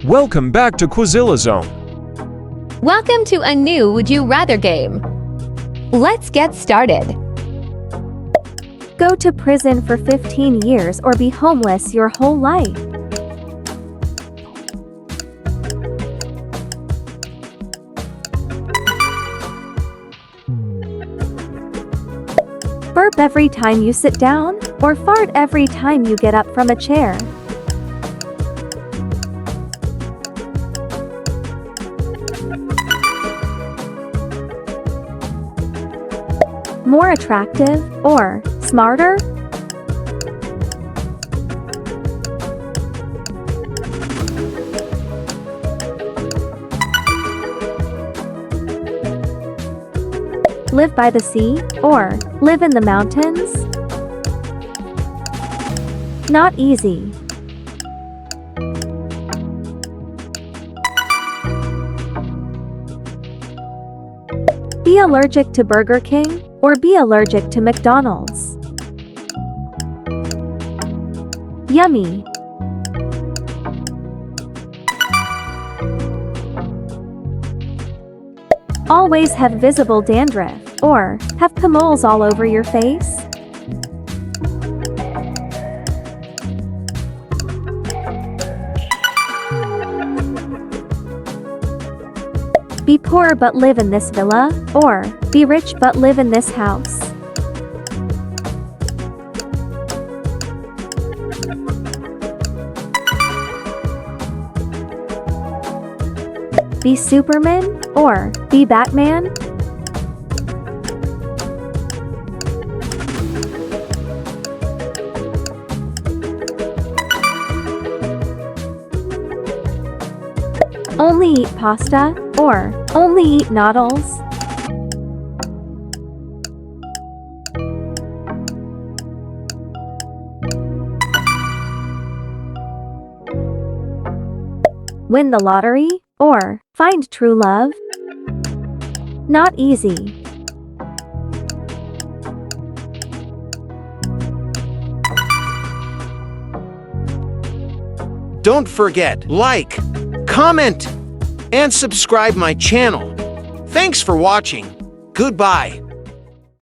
Welcome back to Quizilla Zone. Welcome to a new Would You Rather game. Let's get started. Go to prison for 15 years or be homeless your whole life. Burp every time you sit down, or fart every time you get up from a chair. More attractive or smarter? Live by the sea or live in the mountains? Not easy. Be allergic to Burger King or be allergic to McDonald's? Yummy. Always have visible dandruff or have camoles all over your face? Be poor but live in this villa, or be rich but live in this house? Be Superman, or be Batman? Only eat pasta, or only eat noodles? Win the lottery, or find true love? Not easy. Don't forget, like, comment, and subscribe my channel. Thanks for watching. Goodbye.